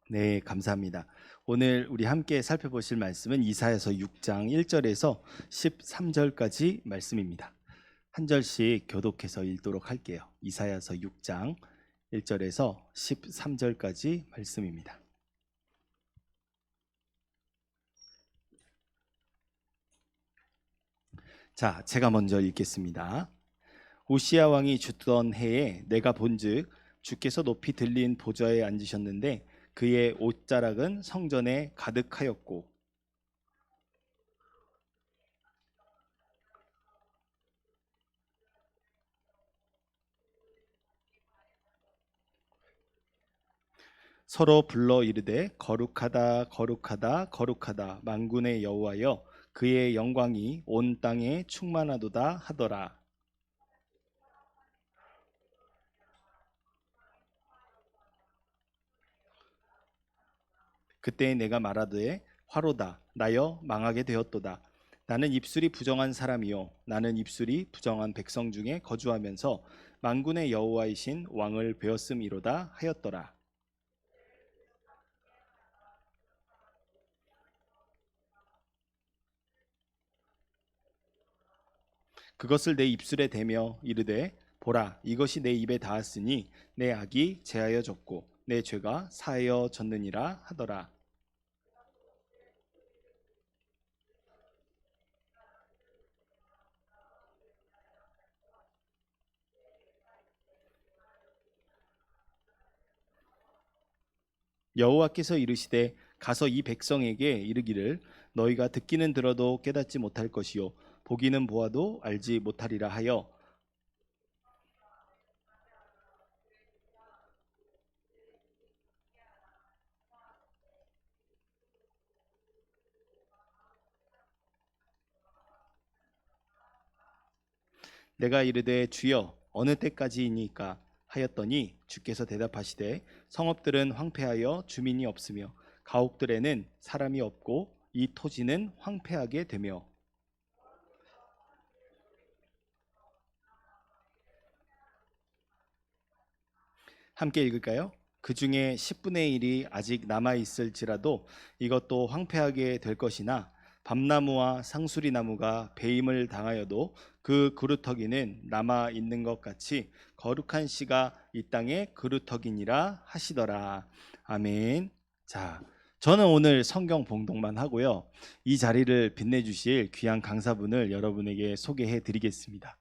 네, 감사합니다. 오늘 우리 함께 살펴보실 말씀은 이사야서 6장 1절에서 13절까지 말씀입니다. 한 절씩 교독해서 읽도록 할게요. 이사야서 6장 1절에서 13절까지 말씀입니다. 자, 제가 먼저 읽겠습니다. 오시야 왕이 죽던 해에 내가 본즉 주께서 높이 들린 보좌에 앉으셨는데 그의 옷자락은 성전에 가득하였고 서로 불러 이르되 거룩하다 거룩하다 거룩하다 만군의 여호와여 그의 영광이 온 땅에 충만하도다 하더라. 그때 내가 말하되 화로다 나여 망하게 되었도다. 나는 입술이 부정한 사람이요 나는 입술이 부정한 백성 중에 거주하면서 만군의 여호와이신 왕을 배웠음이로다 하였더라. 그것을 내 입술에 대며 이르되 보라 이것이 내 입에 닿았으니 내 악이 제하여졌고 내 죄가 사하여졌느니라 하더라. 여호와께서 이르시되 가서 이 백성에게 이르기를 너희가 듣기는 들어도 깨닫지 못할 것이요 보기는 보아도 알지 못하리라 하여 내가 이르되 주여 어느 때까지이니까 하였더니 주께서 대답하시되 성읍들은 황폐하여 주민이 없으며 가옥들에는 사람이 없고 이 토지는 황폐하게 되며 함께 읽을까요? 그 중에 10분의 1이 아직 남아 있을지라도 이것도 황폐하게 될 것이나 밤나무와 상수리 나무가 배임을 당하여도 그 그루터기는 남아 있는 것 같이 거룩한 씨가 이 땅에 그루터기니라 하시더라. 아멘. 자, 저는 오늘 성경 봉독만 하고요. 이 자리를 빛내주실 귀한 강사분을 여러분에게 소개해 드리겠습니다.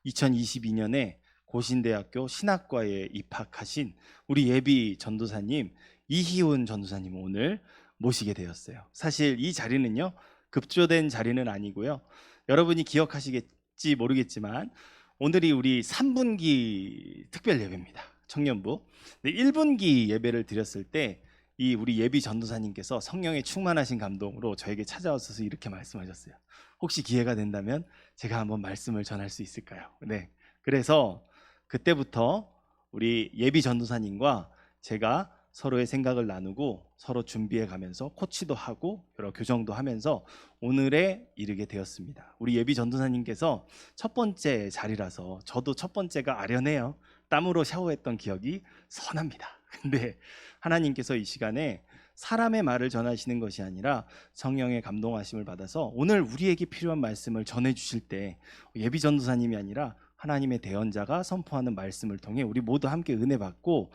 2022년에 고신대학교 신학과에 입학하신 우리 예비 전도사님 이희훈 전도사님 오늘 모시게 되었어요. 사실 이 자리는요 급조된 자리는 아니고요. 여러분이 기억하시겠지 모르겠지만 오늘이 우리 3분기 특별 예배입니다. 청년부. 1분기 예배를 드렸을 때 이 우리 예비 전도사님께서 성령에 충만하신 감동으로 저에게 찾아와서 이렇게 말씀하셨어요. 혹시 기회가 된다면 제가 한번 말씀을 전할 수 있을까요? 네. 그래서 그때부터 우리 예비 전도사님과 제가 서로의 생각을 나누고 서로 준비해 가면서 코치도 하고 여러 교정도 하면서 오늘에 이르게 되었습니다. 우리 예비 전도사님께서 첫 번째 자리라서 저도 첫 번째가 아련해요. 땀으로 샤워했던 기억이 선합니다. 근데 하나님께서 이 시간에 사람의 말을 전하시는 것이 아니라 성령의 감동하심을 받아서 오늘 우리에게 필요한 말씀을 전해 주실 때 예비 전도사님이 아니라 하나님의 대언자가 선포하는 말씀을 통해 우리 모두 함께 은혜 받고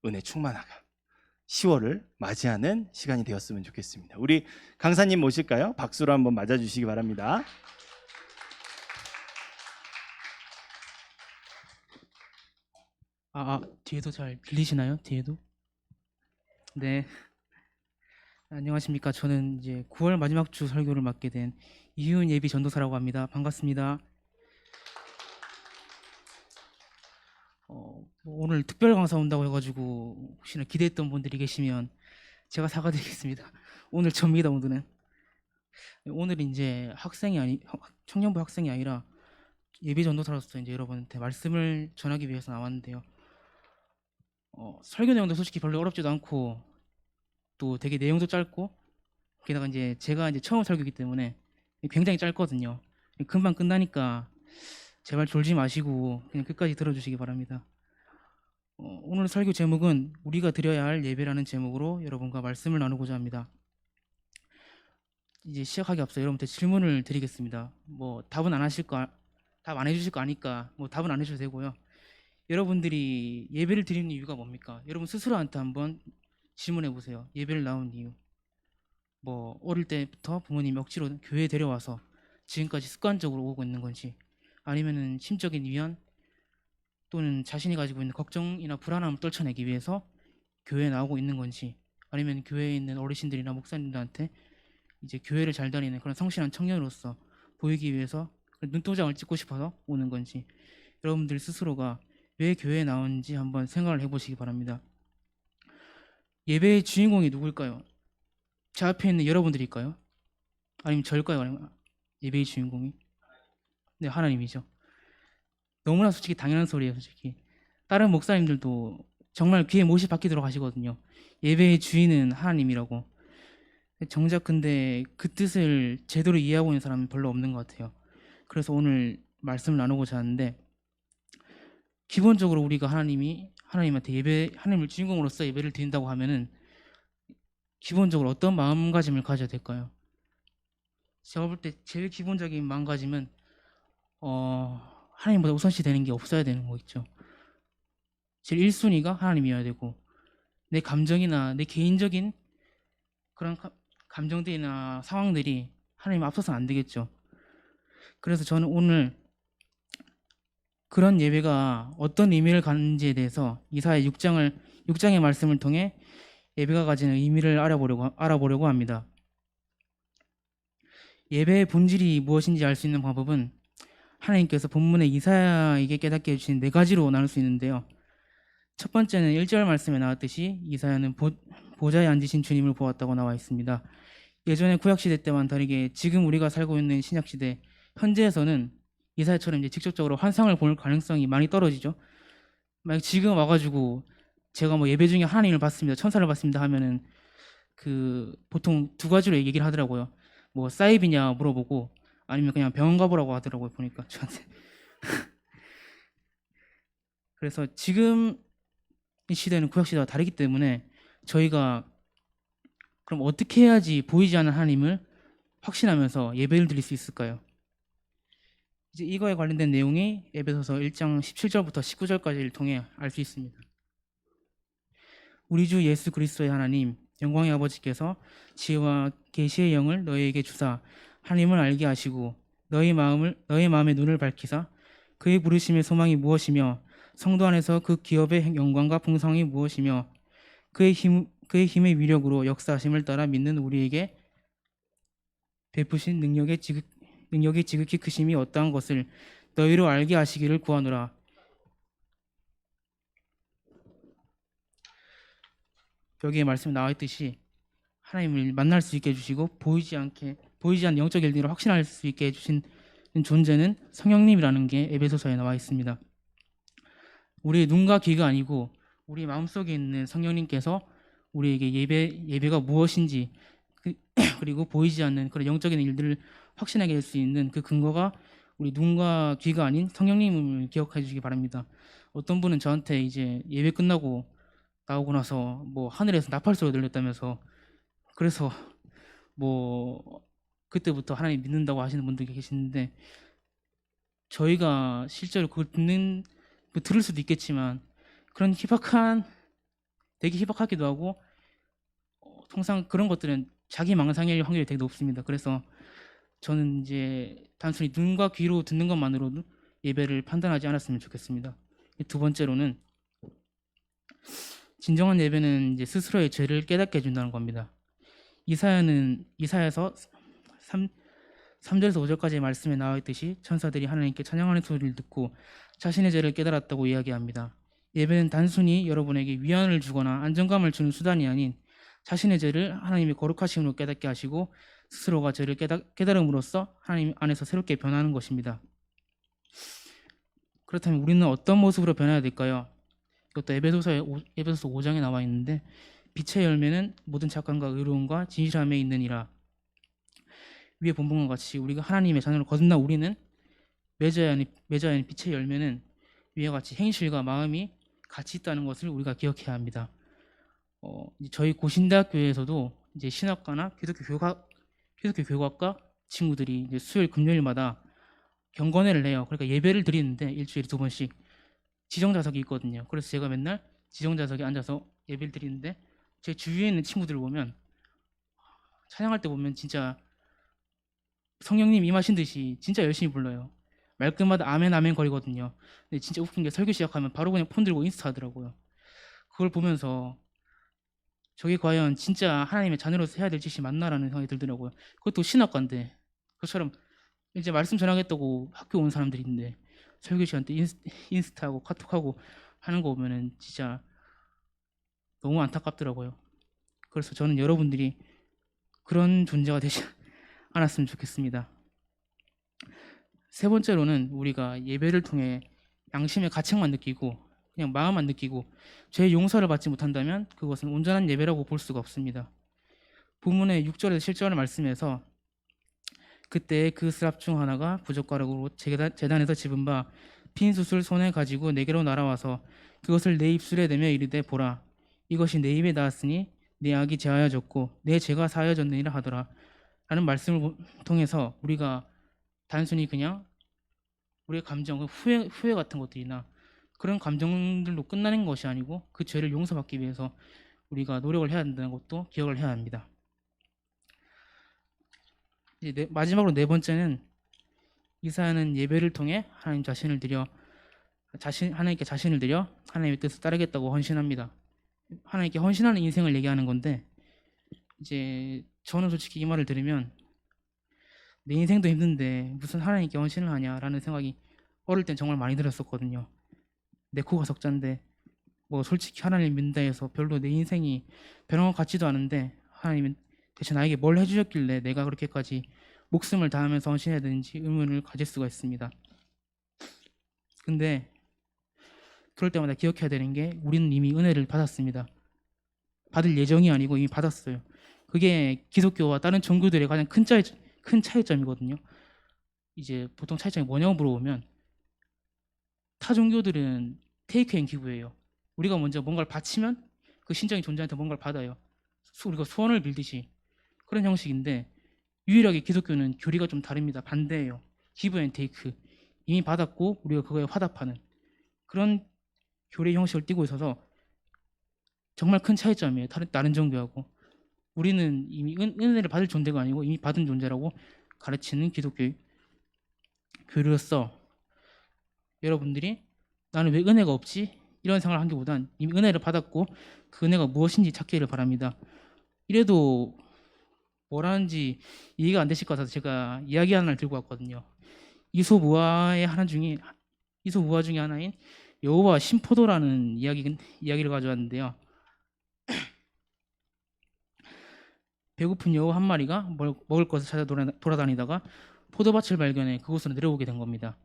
은혜 충만하가 10월을 맞이하는 시간이 되었으면 좋겠습니다. 우리 강사님 모실까요? 박수로 한번 맞아주시기 바랍니다. 뒤에도 잘 들리시나요? 뒤에도? 네. 안녕하십니까. 저는 이제 9월 마지막 주 설교를 맡게 된 이윤 예비 전도사라고 합니다. 반갑습니다. 오늘 특별 강사 온다고 해가지고 혹시나 기대했던 분들이 계시면 제가 사과드리겠습니다. 오늘 접니다. 오늘 이제 청년부 학생이 아니라 예비 전도사로서 이제 여러분한테 말씀을 전하기 위해서 나왔는데요. 설교 내용도 솔직히 별로 어렵지도 않고 또 되게 내용도 짧고 게다가 이제 제가 이제 처음 설교이기 때문에 굉장히 짧거든요. 금방 끝나니까 제발 졸지 마시고 그냥 끝까지 들어주시기 바랍니다. 오늘 설교 제목은 우리가 드려야 할 예배라는 제목으로 여러분과 말씀을 나누고자 합니다. 이제 시작하기 앞서 여러분한테 질문을 드리겠습니다. 뭐 답은 안 하실 거, 답 안 해주실 거 아니까 뭐 답은 안 해주셔도 되고요. 여러분들이 예배를 드리는 이유가 뭡니까? 여러분 스스로한테 한번 질문해 보세요. 예배를 나온 이유. 뭐 어릴 때부터 부모님이 억지로 교회에 데려와서 지금까지 습관적으로 오고 있는 건지, 아니면은 심적인 위안 또는 자신이 가지고 있는 걱정이나 불안함을 떨쳐내기 위해서 교회에 나오고 있는 건지, 아니면 교회에 있는 어르신들이나 목사님들한테 이제 교회를 잘 다니는 그런 성실한 청년으로서 보이기 위해서 눈도장을 찍고 싶어서 오는 건지, 여러분들 스스로가 왜 교회에 나오는지 한번 생각을 해보시기 바랍니다. 예배의 주인공이 누굴까요? 제 앞에 있는 여러분들일까요? 아니면 저일까요? 아니면 예배의 주인공이? 네, 하나님이죠. 너무나 솔직히 당연한 소리예요, 솔직히. 다른 목사님들도 정말 귀에 못이 박히도록 하시거든요. 예배의 주인은 하나님이라고. 정작 근데 그 뜻을 제대로 이해하고 있는 사람은 별로 없는 것 같아요. 그래서 오늘 말씀을 나누고자 하는데, 기본적으로 우리가 하나님한테 하나님을 주인공으로서 예배를 드린다고 하면은 기본적으로 어떤 마음가짐을 가져야 될까요? 제가 볼 때 제일 기본적인 마음가짐은 하나님보다 우선시 되는 게 없어야 되는 거 있죠. 제일 1순위가 하나님이어야 되고, 내 감정이나 내 개인적인 그런 감정들이나 상황들이 하나님 앞서서는 안 되겠죠. 그래서 저는 오늘 그런 예배가 어떤 의미를 갖는지에 대해서 이사야 6장의 말씀을 통해 예배가 가지는 의미를 알아보려고 합니다. 예배의 본질이 무엇인지 알 수 있는 방법은 하나님께서 본문의 이사야에게 깨닫게 해주신 4가지로 나눌 수 있는데요. 첫 번째는 1절 말씀에 나왔듯이 이사야는 보좌에 앉으신 주님을 보았다고 나와 있습니다. 예전에 구약시대 때와는 다르게 지금 우리가 살고 있는 신약시대, 현재에서는 이사야처럼 이제 직접적으로 환상을 볼 가능성이 많이 떨어지죠. 만약 지금 와가지고 제가 뭐 예배 중에 하나님을 봤습니다, 천사를 봤습니다 하면은 보통 2가지로 얘기를 하더라고요. 뭐 사이비냐 물어보고, 아니면 그냥 병원 가보라고 하더라고요, 보니까 저한테. 그래서 지금 이 시대는 구약 시대와 다르기 때문에 저희가 그럼 어떻게 해야지 보이지 않는 하나님을 확신하면서 예배를 드릴 수 있을까요? 이제 이거에 관련된 내용이 에베소서 1장 17절부터 19절까지를 통해 알 수 있습니다. 우리 주 예수 그리스도의 하나님, 영광의 아버지께서 지혜와 계시의 영을 너희에게 주사 하나님을 알게 하시고 너희 마음의 눈을 밝히사 그의 부르심의 소망이 무엇이며 성도 안에서 그 기업의 영광과 풍성이 무엇이며 그의 힘의 위력으로 역사하심을 따라 믿는 우리에게 베푸신 능력의 지극히 크심이 어떠한 것을 너희로 알게 하시기를 구하노라. 여기에 말씀에 나와 있듯이 하나님을 만날 수 있게 해주시고 보이지 않는 영적 일들을 확신할 수 있게 해주신 존재는 성령님이라는 게 에베소서에 나와 있습니다. 우리의 눈과 귀가 아니고 우리 마음속에 있는 성령님께서 우리에게 예배가 무엇인지 그리고 보이지 않는 그런 영적인 일들을 확신하게 할 수 있는 그 근거가 우리 눈과 귀가 아닌 성령님을 기억해 주시기 바랍니다. 어떤 분은 저한테 이제 예배 끝나고 나오고 나서 뭐 하늘에서 나팔 소리 들렸다면서, 그래서 뭐 그때부터 하나님 믿는다고 하시는 분들이 계시는데, 저희가 실제로 그걸 들을 수도 있겠지만 그런 되게 희박하기도 하고, 통상 그런 것들은 자기 망상일 확률이 되게 높습니다. 그래서 저는 이제 단순히 눈과 귀로 듣는 것만으로도 예배를 판단하지 않았으면 좋겠습니다. 2번째로는 진정한 예배는 이제 스스로의 죄를 깨닫게 해준다는 겁니다. 이사야서 3절에서 5절까지의 말씀에 나와 있듯이 천사들이 하나님께 찬양하는 소리를 듣고 자신의 죄를 깨달았다고 이야기합니다. 예배는 단순히 여러분에게 위안을 주거나 안정감을 주는 수단이 아닌 자신의 죄를 하나님의 거룩하심으로 깨닫게 하시고 스스로가 죄를 깨달음으로써 하나님 안에서 새롭게 변하는 것입니다. 그렇다면 우리는 어떤 모습으로 변해야 될까요? 이것도 에베소서 5장에 나와 있는데, 빛의 열매는 모든 착함과 의로움과 진실함에 있느니라. 위에 본문과 같이 우리가 하나님의 자녀로 거듭난 우리는 맺어야 하는 빛의 열매는 위와 같이 행실과 마음이 같이 있다는 것을 우리가 기억해야 합니다. 이제 저희 고신대학교에서도 이제 신학과나 기독교 교육학과 친구들이 이제 수요일 금요일마다 경건회를 해요. 그러니까 예배를 드리는데 일주일에 2번씩 지정자석이 있거든요. 그래서 제가 맨날 지정자석에 앉아서 예배를 드리는데 제 주위에 있는 친구들을 보면 찬양할 때 보면 진짜 성령님 임하신 듯이 진짜 열심히 불러요. 말끝마다 아멘 아멘 거리거든요. 근데 진짜 웃긴 게 설교 시작하면 바로 그냥 폰 들고 인스타 하더라고요. 그걸 보면서 저게 과연 진짜 하나님의 자녀로서 해야 될 짓이 맞나라는 생각이 들더라고요. 그것도 신학과인데 그처럼 이제 말씀 전하겠다고 학교 온 사람들이 있는데 설교 시간 때 인스타하고 카톡하고 하는 거 보면은 진짜 너무 안타깝더라고요. 그래서 저는 여러분들이 그런 존재가 되지 않았으면 좋겠습니다. 세 번째로는 우리가 예배를 통해 양심의 가책만 느끼고 그냥 마음만 느끼고 죄의 용서를 받지 못한다면 그것은 온전한 예배라고 볼 수가 없습니다. 본문의 6절에서 7절 말씀에서 그때 그 스랍 중 하나가 부젓가락으로 제단에서 집은 바 핀 숯을 손에 가지고 내게로 날아와서 그것을 내 입술에 대며 이르되 보라 이것이 내 입에 닿았으니 내 악이 제하여졌고 내 죄가 사하여졌느니라 하더라 라는 말씀을 통해서 우리가 단순히 그냥 우리의 감정, 후회 같은 것들이나 그런 감정들로 끝나는 것이 아니고 그 죄를 용서받기 위해서 우리가 노력을 해야 한다는 것도 기억을 해야 합니다. 이제 마지막으로 네 번째는 이사야는 예배를 통해 하나님께 자신을 드려 하나님의 뜻을 따르겠다고 헌신합니다. 하나님께 헌신하는 인생을 얘기하는 건데 이제 저는 솔직히 이 말을 들으면 내 인생도 힘든데 무슨 하나님께 헌신을 하냐라는 생각이 어릴 땐 정말 많이 들었었거든요. 내 코가 석잔데 뭐 솔직히 하나님 믿는다 해서 별로 내 인생이 변한 것 같지도 않은데 하나님은 대체 나에게 뭘 해주셨길래 내가 그렇게까지 목숨을 다하면서 헌신해야 되는지 의문을 가질 수가 있습니다. 근데 그럴 때마다 기억해야 되는 게 우리는 이미 은혜를 받았습니다. 받을 예정이 아니고 이미 받았어요. 그게 기독교와 다른 종교들의 가장 큰 차이점이거든요. 이제 보통 차이점이 뭐냐고 물어보면 타 종교들은 테이크 앤 기브예요. 우리가 먼저 뭔가를 바치면 그 신정이 존재한테 뭔가를 받아요. 우리가 소원을 빌듯이 그런 형식인데 유일하게 기독교는 교리가 좀 다릅니다. 반대예요. 기브 앤 테이크. 이미 받았고 우리가 그거에 화답하는 그런 교리 형식을 띠고 있어서 정말 큰 차이점이에요. 다른 종교하고. 우리는 이미 은혜를 받을 존재가 아니고 이미 받은 존재라고 가르치는 기독교 교리로서 여러분들이 나는 왜 은혜가 없지? 이런 생각을 하기보단 이미 은혜를 받았고 그 은혜가 무엇인지 찾기를 바랍니다. 이래도 뭐라는지 이해가 안 되실 것 같아서 제가 이야기 하나를 들고 왔거든요. 이소무화 중에 하나인 여호와 신포도라는 이야기를 가져왔는데요. 배고픈 여우 한 마리가 먹을 것을 찾아 돌아다니다가 포도밭을 발견해 그곳으로 내려오게 된 겁니다.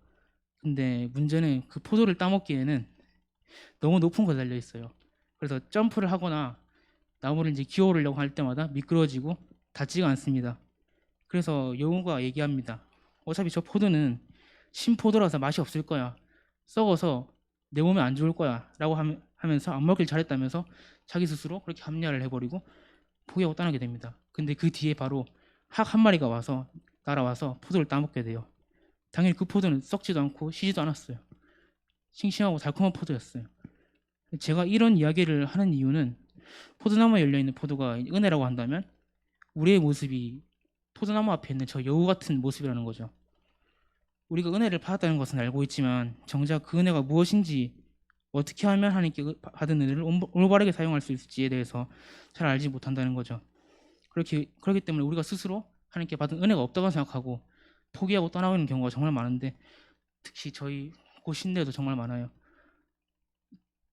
근데 문제는 그 포도를 따먹기에는 너무 높은 곳에 달려 있어요. 그래서 점프를 하거나 나무를 이제 기어오르려고 할 때마다 미끄러지고 닿지가 않습니다. 그래서 여우가 얘기합니다. 어차피 저 포도는 신포도라서 맛이 없을 거야. 썩어서 내 몸에 안 좋을 거야 라고 하면서 안 먹길 잘했다면서 자기 스스로 그렇게 합리화를 해버리고 포기하고 떠나게 됩니다. 근데 그 뒤에 바로 학 한 마리가 날아와서 포도를 따먹게 돼요. 당연히 그 포도는 썩지도 않고 시지도 않았어요. 싱싱하고 달콤한 포도였어요. 제가 이런 이야기를 하는 이유는 포도나무에 열려있는 포도가 은혜라고 한다면 우리의 모습이 포도나무 앞에 있는 저 여우 같은 모습이라는 거죠. 우리가 은혜를 받았다는 것은 알고 있지만 정작 그 은혜가 무엇인지 어떻게 하면 하나님께 받은 은혜를 올바르게 사용할 수 있을지에 대해서 잘 알지 못한다는 거죠. 그렇기 때문에 우리가 스스로 하나님께 받은 은혜가 없다고 생각하고 포기하고 떠나가는 경우가 정말 많은데 특히 저희 고신대도 정말 많아요.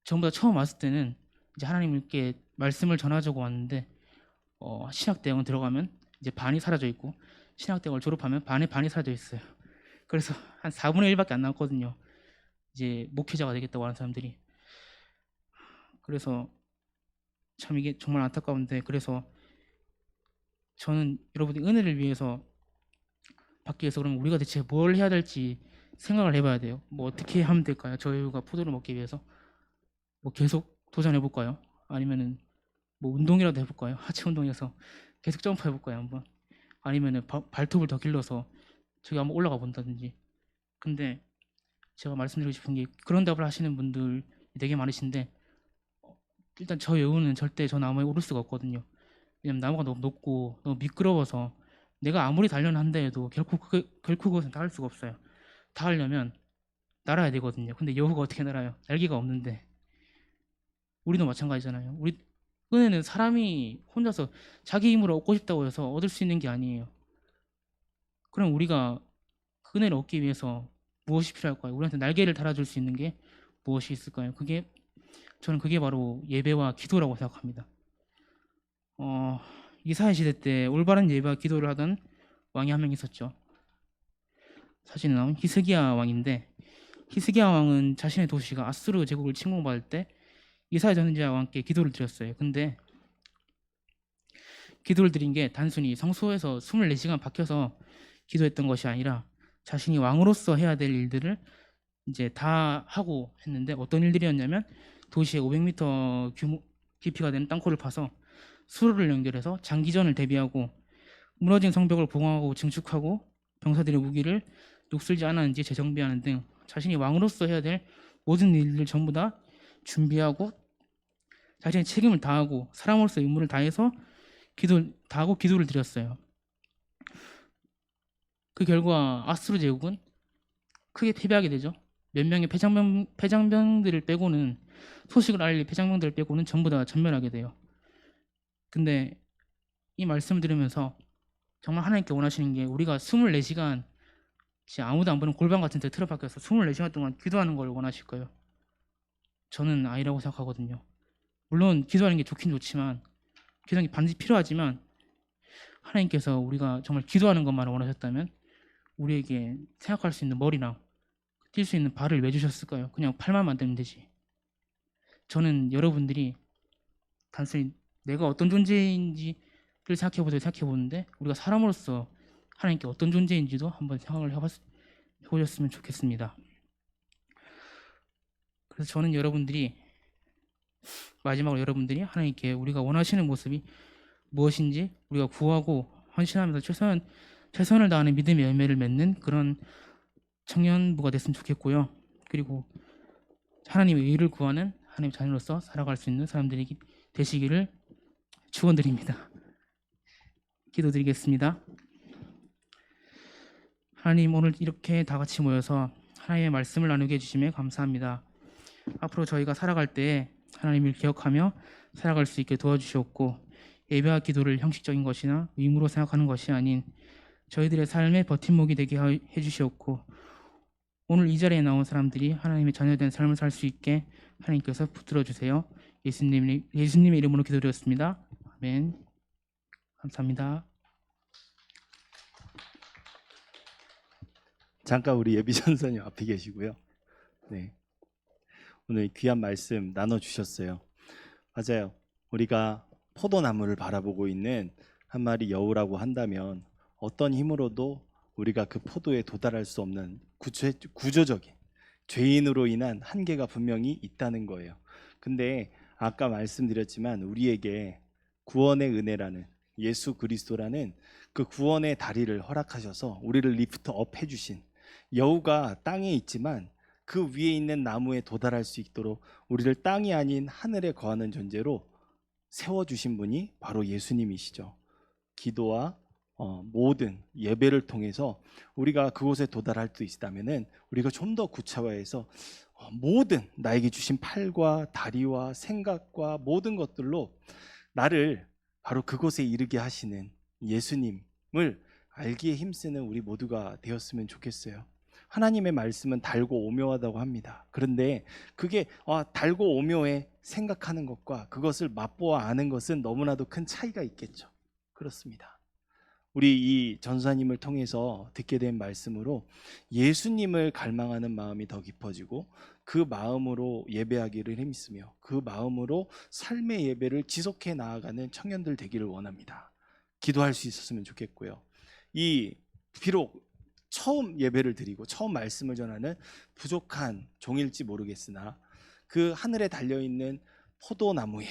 전부 다 처음 왔을 때는 이제 하나님께 말씀을 전하자고 왔는데 신학대학원 들어가면 이제 반이 사라져 있고 신학대학원을 졸업하면 반이 사라져 있어요. 그래서 한 4분의 1밖에 안 남았거든요. 이제 목회자가 되겠다고 하는 사람들이. 그래서 참 이게 정말 안타까운데 그래서 저는 여러분의 은혜를 위해서 받기 위해서 그러면 우리가 대체 뭘 해야 될지 생각을 해봐야 돼요. 뭐 어떻게 하면 될까요? 저희가 포도를 먹기 위해서 뭐 계속 도전해 볼까요? 아니면은 뭐 운동이라도 해볼까요? 하체 운동에서 계속 점프해 볼까요? 한번. 아니면은 발톱을 더 길러서 저기 한번 올라가 본다든지. 근데 제가 말씀드리고 싶은 게 그런 답을 하시는 분들이 되게 많으신데 일단 저 여우는 절대 저 나무에 오를 수가 없거든요. 왜냐면 나무가 너무 높고 너무 미끄러워서 내가 아무리 단련을 한다 해도 결코 그것은 닿을 수가 없어요. 닿으려면 날아야 되거든요. 근데 여우가 어떻게 날아요? 날개가 없는데. 우리도 마찬가지잖아요. 우리 은혜는 사람이 혼자서 자기 힘으로 얻고 싶다고 해서 얻을 수 있는 게 아니에요. 그럼 우리가 그 은혜를 얻기 위해서 무엇이 필요할까요? 우리한테 날개를 달아줄 수 있는 게 무엇이 있을까요? 저는 그게 바로 예배와 기도라고 생각합니다. 이스라엘 시대 때 올바른 예배와 기도를 하던 왕이 한 명 있었죠. 사진에 나온 히스기야 왕인데 히스기야 왕은 자신의 도시가 아수르 제국을 침공받을 때 이사야 선지자와 함께 기도를 드렸어요. 근데 기도를 드린 게 단순히 성소에서 24시간 박혀서 기도했던 것이 아니라 자신이 왕으로서 해야 될 일들을 이제 다 하고 했는데 어떤 일들이었냐면 도시에 500m 깊이가 되는 땅굴을 파서 수로를 연결해서 장기전을 대비하고 무너진 성벽을 보강하고 증축하고 병사들의 무기를 녹슬지 않았는지 재정비하는 등 자신이 왕으로서 해야 될 모든 일들을 전부 다 준비하고 자신의 책임을 다하고 사람으로서 의무를 다해서 기도를 드렸어요. 그 결과 아수르 제국은 크게 패배하게 되죠. 몇 명의 패장병들을 빼고는 소식을 알릴 패장병들을 빼고는 전부 다 전멸하게 돼요. 근데 이 말씀을 들으면서 정말 하나님께 원하시는 게 우리가 24시간 아무도 안 보는 골방 같은 데 틀어박혀서 24시간 동안 기도하는 걸 원하실 거예요. 저는 아니라고 생각하거든요. 물론 기도하는 게 좋긴 좋지만 기도하는 게 반드시 필요하지만 하나님께서 우리가 정말 기도하는 것만 원하셨다면 우리에게 생각할 수 있는 머리랑 뛸 수 있는 발을 왜 주셨을까요? 그냥 팔만 만들면 되지. 저는 여러분들이 단순히 내가 어떤 존재인지를 생각해 보는데 우리가 사람으로서 하나님께 어떤 존재인지도 한번 생각을 해보셨으면 좋겠습니다. 그래서 저는 마지막으로 여러분들이 하나님께 우리가 원하시는 모습이 무엇인지 우리가 구하고 헌신하면서 최선을 다하는 믿음의 열매를 맺는 그런 청년부가 됐으면 좋겠고요. 그리고 하나님의 의를 구하는 하나님의 자녀로서 살아갈 수 있는 사람들이 되시기를 축원드립니다. 기도드리겠습니다. 하나님, 오늘 이렇게 다 같이 모여서 하나님의 말씀을 나누게 해주심에 감사합니다. 앞으로 저희가 살아갈 때 하나님을 기억하며 살아갈 수 있게 도와주시옵고 예배와 기도를 형식적인 것이나 의무로 생각하는 것이 아닌 저희들의 삶의 버팀목이 되게 해주시옵고 오늘 이 자리에 나온 사람들이 하나님의 자녀된 삶을 살 수 있게 하나님께서 붙들어 주세요. 예수님의 이름으로 기도드렸습니다. 아멘. 감사합니다. 잠깐 우리 예비 전사님 앞에 계시고요. 네, 오늘 귀한 말씀 나눠주셨어요. 맞아요. 우리가 포도나무를 바라보고 있는 한 마리 여우라고 한다면 어떤 힘으로도 우리가 그 포도에 도달할 수 없는 구조적인 죄인으로 인한 한계가 분명히 있다는 거예요. 근데 아까 말씀드렸지만 우리에게 구원의 은혜라는 예수 그리스도라는 그 구원의 다리를 허락하셔서 우리를 리프트업 해주신 여우가 땅에 있지만 그 위에 있는 나무에 도달할 수 있도록 우리를 땅이 아닌 하늘에 거하는 존재로 세워주신 분이 바로 예수님이시죠. 기도와 모든 예배를 통해서 우리가 그곳에 도달할 수 있다면은 우리가 좀 더 구체화해서 모든 나에게 주신 팔과 다리와 생각과 모든 것들로 나를 바로 그곳에 이르게 하시는 예수님을 알기에 힘쓰는 우리 모두가 되었으면 좋겠어요. 하나님의 말씀은 달고 오묘하다고 합니다. 그런데 그게 달고 오묘해 생각하는 것과 그것을 맛보아 아는 것은 너무나도 큰 차이가 있겠죠. 그렇습니다. 우리 이 전사님을 통해서 듣게 된 말씀으로 예수님을 갈망하는 마음이 더 깊어지고 그 마음으로 예배하기를 힘쓰며 그 마음으로 삶의 예배를 지속해 나아가는 청년들 되기를 원합니다. 기도할 수 있었으면 좋겠고요. 비록 처음 예배를 드리고 처음 말씀을 전하는 부족한 종일지 모르겠으나 그 하늘에 달려있는 포도나무에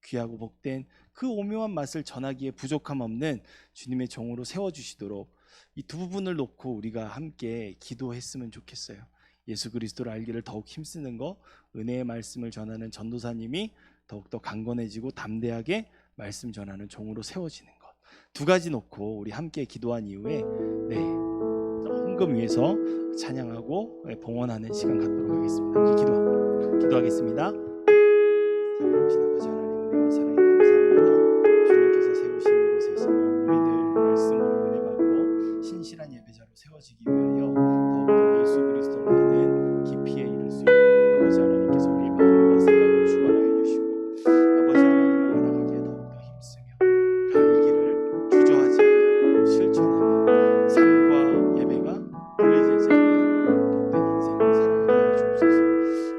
귀하고 복된 그 오묘한 맛을 전하기에 부족함 없는 주님의 종으로 세워주시도록 이 두 부분을 놓고 우리가 함께 기도했으면 좋겠어요. 예수 그리스도를 알기를 더욱 힘쓰는 것, 은혜의 말씀을 전하는 전도사님이 더욱더 강건해지고 담대하게 말씀 전하는 종으로 세워지는 것, 두 가지 놓고 우리 함께 기도한 이후에 헌금 위에서 찬양하고 봉헌하는 시간 갖도록 하겠습니다. 함께 기도하겠습니다. 자비로우신 아버지 하나님, 은혜와 사랑에 감사합니다. 주님께서 세우신 이곳에서 우리들 말씀으로 은혜 받고 신실한 예배자로 세워지기 위하여 더욱더 예수 그리스도를 아는 깊이에 이를 수 있도록 아버지 하나님께서 우리의 마음과 생각을 주관하여 주시고 아버지 하나님을 알아가기에 더욱더 힘쓰며 그 알기를 주저하지 아니하고 실천하며 삶과 예배가 분리되지 않는 복된 인생을 살아가게 하여 주옵소서.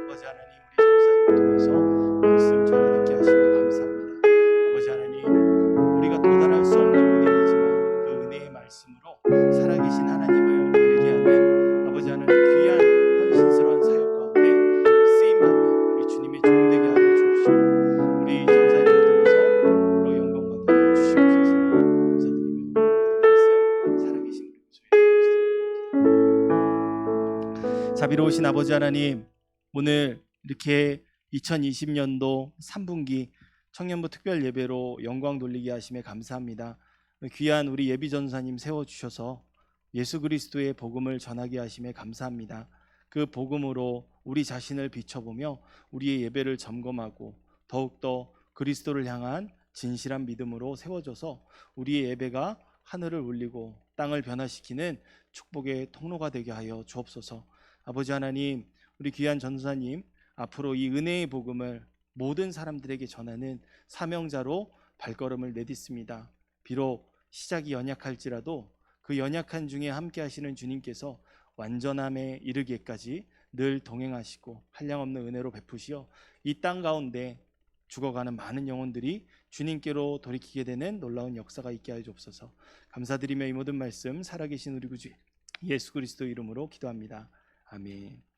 아버지 하나님, 우리 전사님을 통해서 말씀 전해 듣게 하시며 감사합니다. 아버지 하나님, 우리가 도달할 수 없는 은혜이지만 그 은혜의 말씀으로 살아계신 하나님을 알게 하는 아버지 하나님 귀한 헌신스러운 사역 가운데 쓰임받는 우리 주님의 종 되게 하여 주옵시고 우리 전사님을 통해서 홀로 영광 받아 주시옵소서. 감사드리며 말씀 살아계신 우리 주 예수 그리스도의 자비로우신 아버지 하나님, 오늘 이렇게 2020년도 3분기 청년부 특별 예배로 영광 돌리게 하심에 감사합니다. 귀한 우리 예비 전사님 세워주셔서 예수 그리스도의 복음을 전하게 하심에 감사합니다. 그 복음으로 우리 자신을 비춰보며 우리의 예배를 점검하고 더욱더 그리스도를 향한 진실한 믿음으로 세워져서 우리의 예배가 하늘을 울리고 땅을 변화시키는 축복의 통로가 되게 하여 주옵소서. 아버지 하나님, 우리 귀한 전사님 앞으로 이 은혜의 복음을 모든 사람들에게 전하는 사명자로 발걸음을 내딛습니다. 비록 시작이 연약할지라도 그 연약한 중에 함께 하시는 주님께서 완전함에 이르기까지 늘 동행하시고 한량없는 은혜로 베푸시어 이 땅 가운데 죽어가는 많은 영혼들이 주님께로 돌이키게 되는 놀라운 역사가 있게 하여 주옵소서. 감사드리며 이 모든 말씀 살아계신 우리 구주 예수 그리스도 이름으로 기도합니다. 아멘.